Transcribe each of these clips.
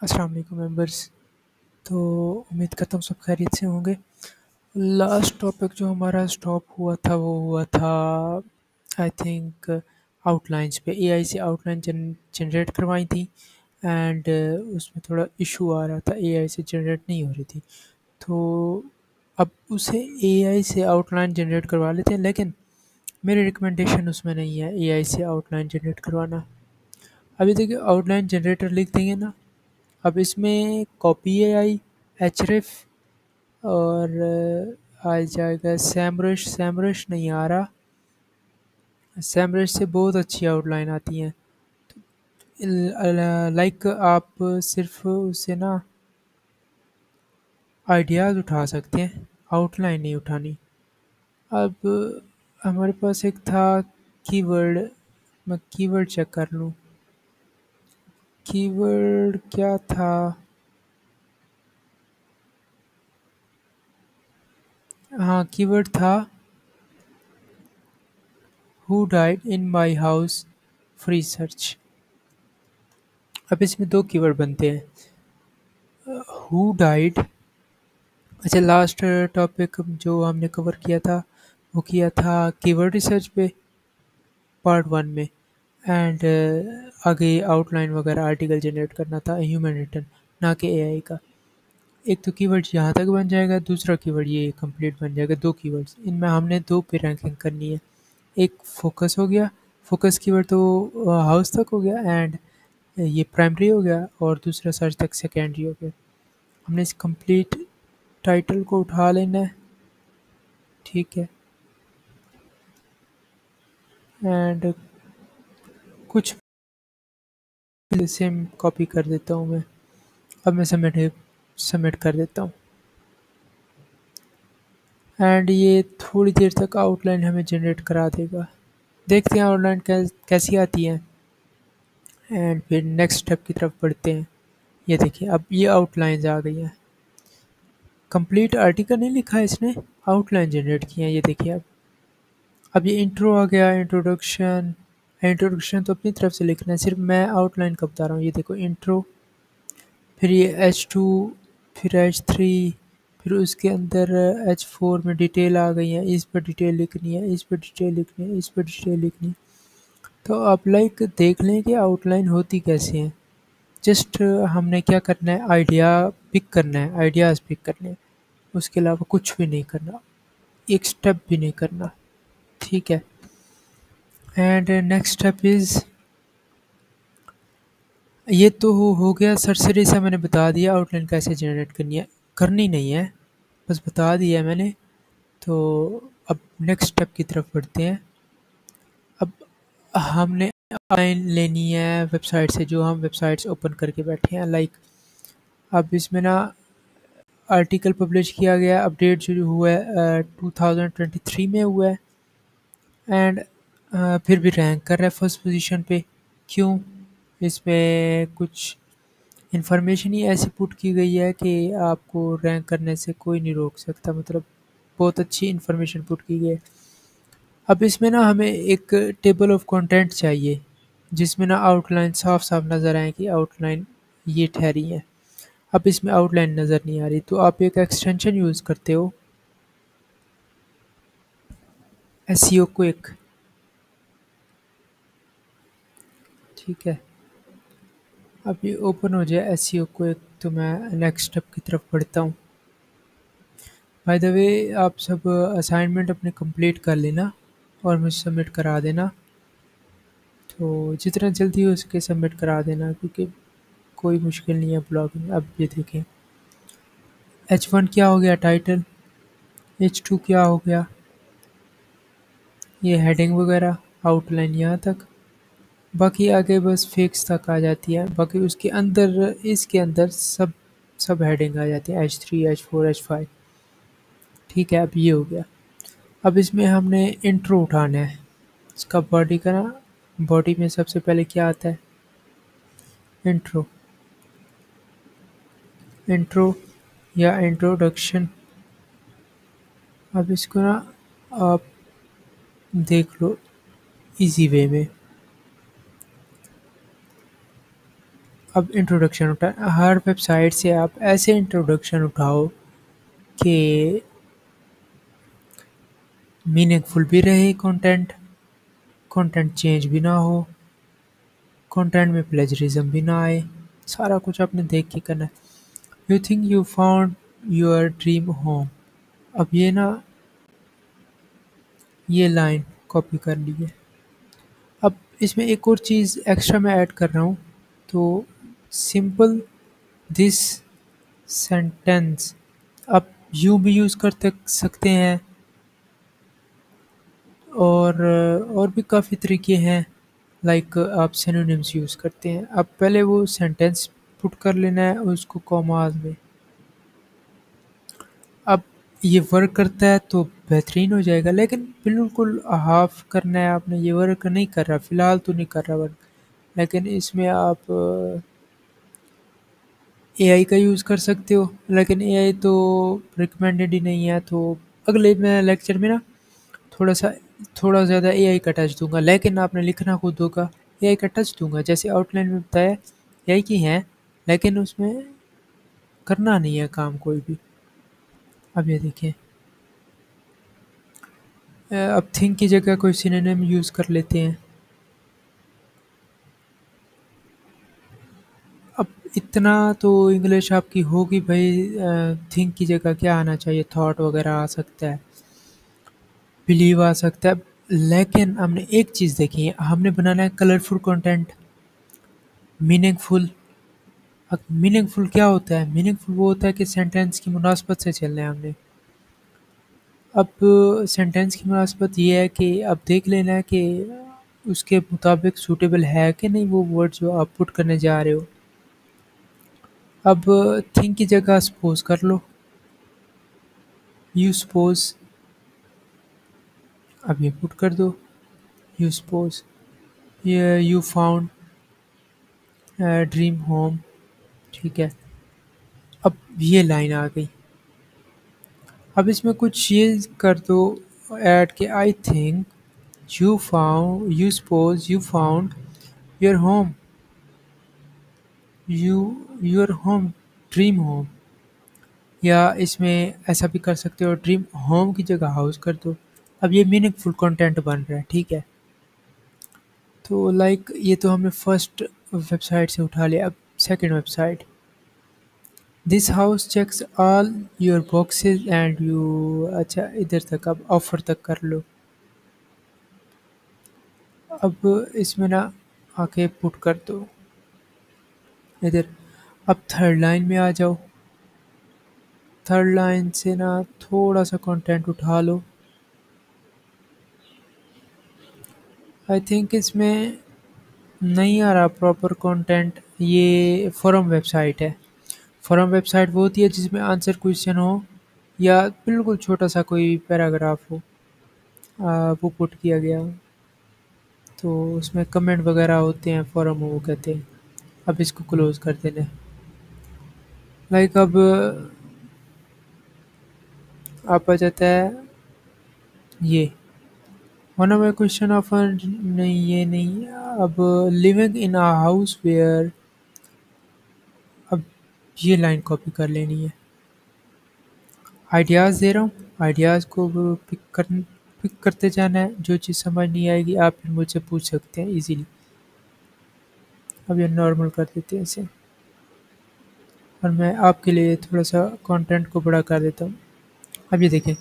अस्सलाम वालेकुम मेंबर्स। तो उम्मीद करता हूँ सब खैरियत से होंगे। लास्ट टॉपिक जो हमारा स्टॉप हुआ था वो हुआ था आई थिंक आउटलाइंस पे। एआई से आउटलाइन जनरेट करवाई थी एंड उसमें थोड़ा इशू आ रहा था, एआई से जनरेट नहीं हो रही थी। तो अब उसे एआई से आउटलाइन जनरेट करवा लेते हैं, लेकिन मेरी रिकमेंडेशन उसमें नहीं है एआई से आउटलाइन जनरेट करवाना। अभी देखिए आउटलाइन जनरेटर लिख देंगे ना, अब इसमें कॉपी एआई, एचरिफ और आ जाएगा सैमरश। सैमरश नहीं आ रहा, सैमरश से बहुत अच्छी आउटलाइन आती हैं। लाइक आप सिर्फ उससे ना आइडियाज़ उठा सकते हैं, आउटलाइन नहीं उठानी। अब हमारे पास एक था कीवर्ड, मैं कीवर्ड चेक कर लूँ। कीवर्ड क्या था? हाँ, कीवर्ड था who died in my house free search. अब इसमें दो कीवर्ड बनते हैं, हु डाइड। अच्छा, लास्ट टॉपिक जो हमने कवर किया था वो किया था कीवर्ड रिसर्च पे पार्ट वन में, एंड आगे आउटलाइन वगैरह आर्टिकल जनरेट करना था ह्यूमन रिटन, ना कि एआई का। एक तो कीवर्ड यहाँ तक बन जाएगा, दूसरा कीवर्ड ये कंप्लीट बन जाएगा। दो कीवर्ड्स, इनमें हमने दो पे रैंकिंग करनी है। एक फोकस हो गया, फोकस कीवर्ड तो हाउस तक हो गया एंड ये प्राइमरी हो गया, और दूसरा सर्च तक सेकेंडरी हो गया। हमने इस कंप्लीट टाइटल को उठा लेना है, ठीक है, एंड कुछ सेम कॉपी कर देता हूँ मैं। अब मैं सबमिट कर देता हूँ एंड ये थोड़ी देर तक आउटलाइन हमें जनरेट करा देगा। देखते हैं आउटलाइन कैसी आती है एंड फिर नेक्स्ट स्टेप की तरफ बढ़ते हैं। ये देखिए अब ये आउटलाइंस आ गई हैं। कंप्लीट आर्टिकल नहीं लिखा है इसने, आउटलाइन जनरेट किया है। ये देखिए अब ये इंट्रो आ गया, इंट्रोडक्शन। इंट्रोडक्शन तो अपनी तरफ से लिखना है, सिर्फ मैं आउटलाइन का बता रहा हूँ। ये देखो इंट्रो, फिर ये H2, फिर H3, फिर उसके अंदर H4 में डिटेल आ गई है, इस पर डिटेल लिखनी है, इस पर डिटेल लिखनी है, इस पर डिटेल लिखनी है। तो आप लाइक देख लें कि आउटलाइन होती कैसे है। जस्ट हमने क्या करना है, आइडिया पिक करना है, आइडियाज़ पिक करने हैं, उसके अलावा कुछ भी नहीं करना, एक स्टेप भी नहीं करना, ठीक है। एंड नेक्स्ट स्टेप इज़, ये तो हो गया सरसरी सा, मैंने बता दिया आउटलाइन कैसे जनरेट करनी है। करनी नहीं है, बस बता दिया है मैंने। तो अब नेक्स्ट स्टेप की तरफ बढ़ते हैं। अब हमने आउटलाइन लेनी है वेबसाइट से, जो हम वेबसाइट्स ओपन करके बैठे हैं। लाइक अब इसमें ना आर्टिकल पब्लिश किया गया, अपडेट जो हुआ है 2023 में हुआ है, एंड फिर भी रैंक कर रहा है फर्स्ट पोजीशन पे। क्यों? इसमें कुछ इन्फॉर्मेशन ही ऐसी पुट की गई है कि आपको रैंक करने से कोई नहीं रोक सकता, मतलब बहुत अच्छी इन्फॉर्मेशन पुट की गई है। अब इसमें ना हमें एक टेबल ऑफ कंटेंट चाहिए, जिसमें ना आउटलाइन साफ साफ नज़र आए कि आउटलाइन ये ठहरी है। अब इसमें आउटलाइन नज़र नहीं आ रही, तो आप एक एक्सटेंशन यूज़ करते हो, एसईओ क्विक, ठीक है। अब ये ओपन हो जाए एसईओ क्विक, तो मैं नेक्स्ट स्टेप की तरफ बढ़ता हूँ। बाय द वे, आप सब असाइनमेंट अपने कंप्लीट कर लेना और मुझे सबमिट करा देना। तो जितना जल्दी हो सके सबमिट करा देना, क्योंकि कोई मुश्किल नहीं है ब्लॉगिंग। अब ये देखें, H1 क्या हो गया, टाइटल। H2 क्या हो गया, ये हेडिंग वगैरह, आउटलाइन यहाँ तक। बाकी आगे बस फिक्स तक आ जाती है, बाकी उसके अंदर, इसके अंदर सब सब हेडिंग आ जाती है, H3, H4, H5, ठीक है। अब ये हो गया। अब इसमें हमने इंट्रो उठाना है, इसका बॉडी का ना, बॉडी में सबसे पहले क्या आता है, इंट्रो। इंट्रो या इंट्रोडक्शन। अब इसको ना आप देख लो इजी वे में। अब इंट्रोडक्शन उठा, हर वेबसाइट से आप ऐसे इंट्रोडक्शन उठाओ कि मीनिंगफुल भी रहे कंटेंट, कंटेंट चेंज भी ना हो, कंटेंट में प्लेजरिज्म भी ना आए। सारा कुछ आपने देख के करना है। You think you found your dream home. अब ये ना, ये लाइन कॉपी कर ली है। अब इसमें एक और चीज़ एक्स्ट्रा मैं ऐड कर रहा हूँ, तो सिंपल दिस सेंटेंस आप यूँ भी यूज़ कर सकते हैं, और भी काफ़ी तरीके हैं। लाइक आप सिनोनिम्स यूज़ करते हैं। अब पहले वो सेंटेंस पुट कर लेना है उसको कॉमास में। अब ये वर्क करता है तो बेहतरीन हो जाएगा, लेकिन बिल्कुल हाफ करना है आपने, ये वर्क नहीं कर रहा, फ़िलहाल तो नहीं कर रहा वर्क। लेकिन इसमें आप एआई का यूज़ कर सकते हो, लेकिन एआई तो रिकमेंडेड ही नहीं है। तो अगले मैं लेक्चर में ना थोड़ा सा थोड़ा ज़्यादा एआई का टच दूंगा, लेकिन आपने लिखना खुद होगा। एआई का टच दूंगा जैसे आउटलाइन में बताया, एआई की है, लेकिन उसमें करना नहीं है काम कोई भी। अब ये देखें, अब थिंक की जगह कोई सिनोनिम यूज़ कर लेते हैं। अब इतना तो इंग्लिश आपकी होगी भाई, थिंक की जगह क्या आना चाहिए, थॉट वगैरह आ सकता है, बिलीव आ सकता है। लेकिन हमने एक चीज़ देखी है, हमने बनाना है कलरफुल कंटेंट, मीनिंगफुल। अब मीनिंगफुल क्या होता है? मीनिंगफुल वो होता है कि सेंटेंस की मुनासबत से चलना है हमने। अब सेंटेंस की मुनासबत ये है कि अब देख लेना है कि उसके मुताबिक सूटेबल है कि नहीं वो वर्ड जो आप पुट करने जा रहे हो। अब थिंक की जगह सपोज कर लो, यू सपोज। अब ये पुट कर दो, यू सपोज ये यू फाउंड ड्रीम होम। ठीक है, अब ये लाइन आ गई। अब इसमें कुछ ये कर दो ऐड के, आई think you suppose you found your home, you your home dream home. या इसमें ऐसा भी कर सकते हो, ड्रीम होम की जगह हाउस कर दो। अब ये मीनिंगफुल कंटेंट बन रहा है, ठीक है। तो लाइक ये तो हमने फर्स्ट वेबसाइट से उठा लिया। अब second website, this house checks all your boxes and you. अच्छा, इधर तक अब ऑफर तक कर लो। अब इसमें ना आके पुट कर दो इधर। अब थर्ड लाइन में आ जाओ, थर्ड लाइन से ना थोड़ा सा कंटेंट उठा लो। आई थिंक इसमें नहीं आ रहा प्रॉपर कंटेंट। ये फोरम वेबसाइट है। फोरम वेबसाइट वो होती है जिसमें आंसर क्वेश्चन हो या बिल्कुल छोटा सा कोई पैराग्राफ हो, वो पुट किया गया हो। तो उसमें कमेंट वगैरह होते हैं, फोरम वो कहते हैं। अब इसको क्लोज कर देना। लाइक अब आप आ जाता है ये one of my question of, नहीं ये नहीं। अब living in a house where, अब ये लाइन कॉपी कर लेनी है। आइडियाज़ दे रहा हूँ, आइडियाज़ को पिक करते जाना है। जो चीज़ समझ नहीं आएगी आप फिर मुझसे पूछ सकते हैं इजीली। अब ये नॉर्मल कर देते हैं इसे, और मैं आपके लिए थोड़ा सा कंटेंट को बड़ा कर देता हूँ। अब ये देखें,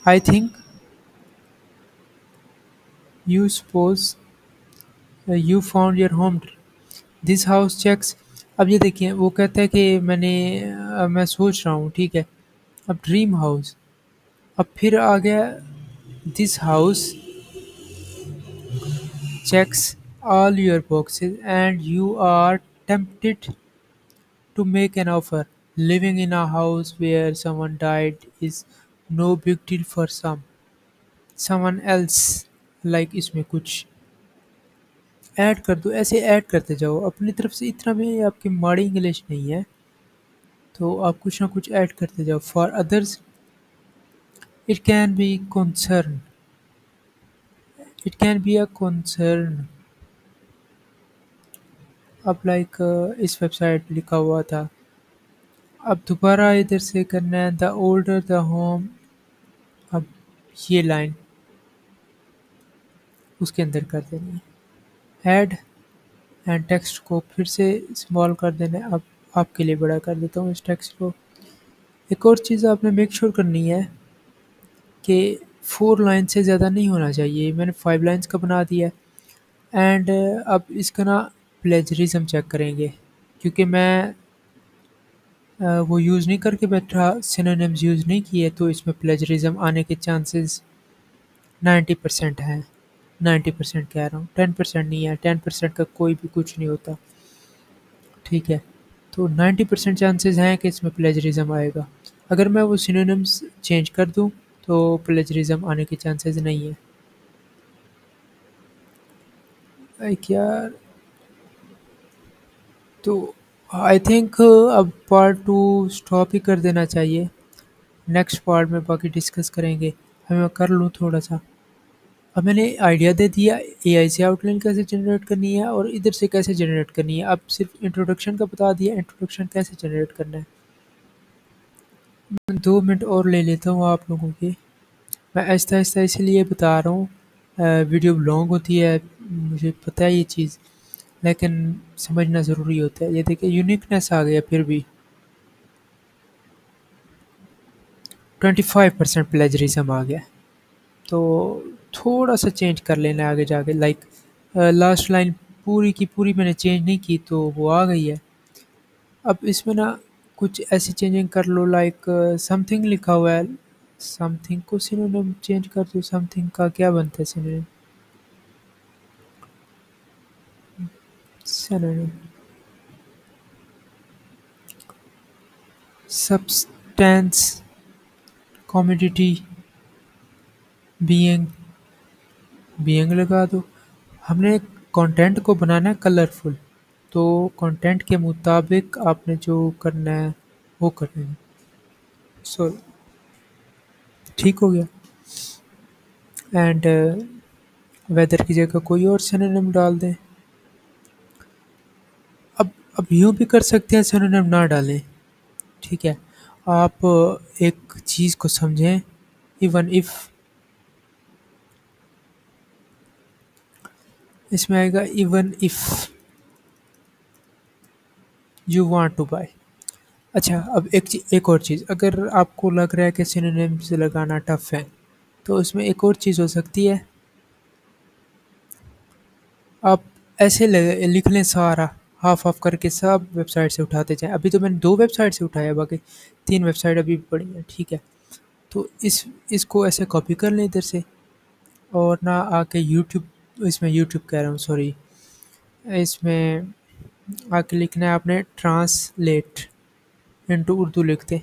I think you suppose you found your home, this house checks. अब ये देखिए वो कहता है कि मैं सोच रहा हूँ, ठीक है। अब ड्रीम हाउस, अब फिर आ गया this house checks all your boxes and you are tempted to make an offer. Living in a house where someone died is no big deal for someone else. Like इसमें कुछ add कर दो, ऐसे add करते जाओ अपनी तरफ से। इतना भी आपकी माड़ी इंग्लिश नहीं है, तो आप कुछ ना कुछ ऐड करते जाओ। For others it can be concern, it can be a concern. अब लाइक इस वेबसाइट पे लिखा हुआ था, अब दोबारा इधर से करना है द ओल्डर द होम। अब ये लाइन उसके अंदर कर देनी है, ऐड एंड टेक्स्ट को फिर से स्मॉल कर देना है। अब आपके लिए बड़ा कर देता हूँ इस टेक्स्ट को। एक और चीज़ आपने मेक श्योर करनी है कि 4 लाइन से ज़्यादा नहीं होना चाहिए। मैंने 5 लाइन्स का बना दिया है। एंड अब इसका ना प्लेजरिज्म चेक करेंगे, क्योंकि मैं वो यूज़ नहीं करके बैठा, सिनोनिम्स यूज़ नहीं किए, तो इसमें प्लेजरिज्म आने के चांसेस 90% हैं। 90% कह रहा हूँ, 10% नहीं है। 10% का कोई भी कुछ नहीं होता, ठीक है। तो 90% चांसेस हैं कि इसमें प्लेजरिज्म आएगा। अगर मैं वो सिनोनिम्स चेंज कर दूँ तो प्लेजरिज्म आने के चांसेस नहीं है। लाइक यार, तो आई थिंक अब पार्ट 2 स्टॉप ही कर देना चाहिए। नेक्स्ट पार्ट में बाकी डिस्कस करेंगे। अब मैं कर लूँ थोड़ा सा। अब मैंने आइडिया दे दिया एआई से आउटलाइन कैसे जनरेट करनी है और इधर से कैसे जनरेट करनी है। अब सिर्फ इंट्रोडक्शन का बता दिया, इंट्रोडक्शन कैसे जनरेट करना है। मैं 2 मिनट और ले लेता हूँ आप लोगों के। मैं आहिस्ता आहिस्ता इसलिए बता रहा हूँ, वीडियो लॉन्ग होती है, मुझे पता है ये चीज़, लेकिन समझना ज़रूरी होता है। ये देखिए यूनिकनेस आ गया, फिर भी 25% प्लेजरिज्म आ गया। तो थोड़ा सा चेंज कर लेना है आगे जाके। लाइक लास्ट लाइन पूरी की पूरी मैंने चेंज नहीं की तो वो आ गई है। अब इसमें ना कुछ ऐसी चेंजिंग कर लो, लाइक समथिंग लिखा हुआ है, समथिंग को सिनोनिम चेंज कर दो। समथिंग का क्या बनता है synonym? Synonym substance, commodity, being, being लगा दो। हमने कंटेंट को बनाना है कलरफुल, तो कंटेंट के मुताबिक आपने जो करना है वो करना है। सो ठीक हो गया। एंड वेदर की जगह कोई और सिनोनिम डाल दें। अब यूँ भी कर सकते हैं सिनोनिम ना डालें, ठीक है। आप एक चीज़ को समझें, इवन इफ़ इसमें आएगा even if you want to buy. अच्छा, अब एक और चीज़, अगर आपको लग रहा है कि सिनोनिम्स लगाना टफ है, तो इसमें एक और चीज़ हो सकती है। आप ऐसे लिख लें सारा, हाफ हाफ करके सब वेबसाइट से उठाते जाएं। अभी तो मैंने 2 वेबसाइट से उठाया, बाकी 3 वेबसाइट अभी भी पड़ी हैं, ठीक है। तो इसको ऐसे कॉपी कर लें इधर से, और ना आके यूट्यूब, इसमें यूट्यूब कह रहा हूँ, सॉरी, इसमें आके लिखना है आपने ट्रांसलेट इनटू उर्दू लिख दें।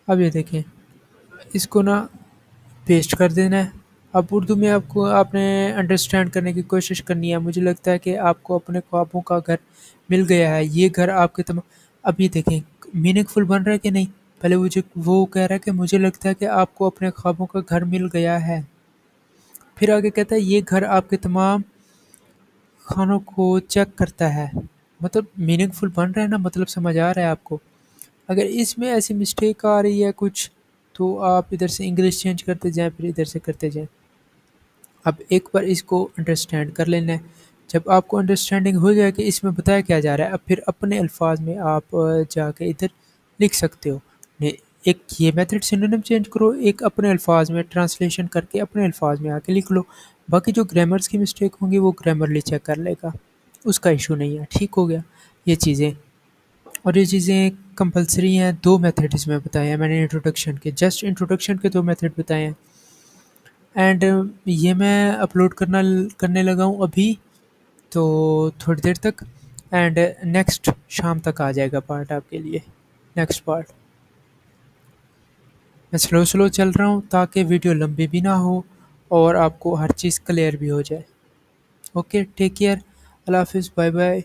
अब ये देखें, इसको ना पेस्ट कर देना है। अब उर्दू में आपको आपने अंडरस्टैंड करने की कोशिश करनी है। मुझे लगता है कि आपको अपने ख्वाबों का घर मिल गया है। ये घर आपके अब ये देखें मीनिंगफुल बन रहा है कि नहीं। पहले वो कह रहा है कि मुझे लगता है कि आपको अपने ख्वाबों का घर मिल गया है। फिर आगे कहता है ये घर आपके तमाम खानों को चेक करता है। मतलब मीनिंगफुल बन रहा है ना, मतलब समझ आ रहा है आपको। अगर इसमें ऐसी मिस्टेक आ रही है कुछ, तो आप इधर से इंग्लिश चेंज करते जाएं, फिर इधर से करते जाएं। अब एक बार इसको अंडरस्टैंड कर लेना है। जब आपको अंडरस्टैंडिंग हो जाए कि इसमें बताया क्या जा रहा है, अब फिर अपने अल्फाज में आप जाके इधर लिख सकते हो। एक ये मेथड सिनोनिम चेंज करो, एक अपने अल्फाज में ट्रांसलेशन करके अपने अल्फाज में आके लिख लो। बाकी जो ग्रामर्स की मिस्टेक होंगी वो ग्रामरली चेक कर लेगा, उसका इशू नहीं है। ठीक हो गया ये चीज़ें। और ये चीज़ें कंपलसरी हैं। 2 मेथड इसमें बताए हैं मैंने इंट्रोडक्शन के, जस्ट इंट्रोडक्शन के 2 मेथड बताए हैं। एंड ये मैं अपलोड करने लगा हूँ अभी, तो थोड़ी देर तक। एंड नेक्स्ट शाम तक आ जाएगा पार्ट आपके लिए, नेक्स्ट पार्ट। मैं स्लो स्लो चल रहा हूँ ताकि वीडियो लंबी भी ना हो और आपको हर चीज़ क्लियर भी हो जाए। ओके, टेक केयर, अल्लाह हाफिज़, बाय बाय।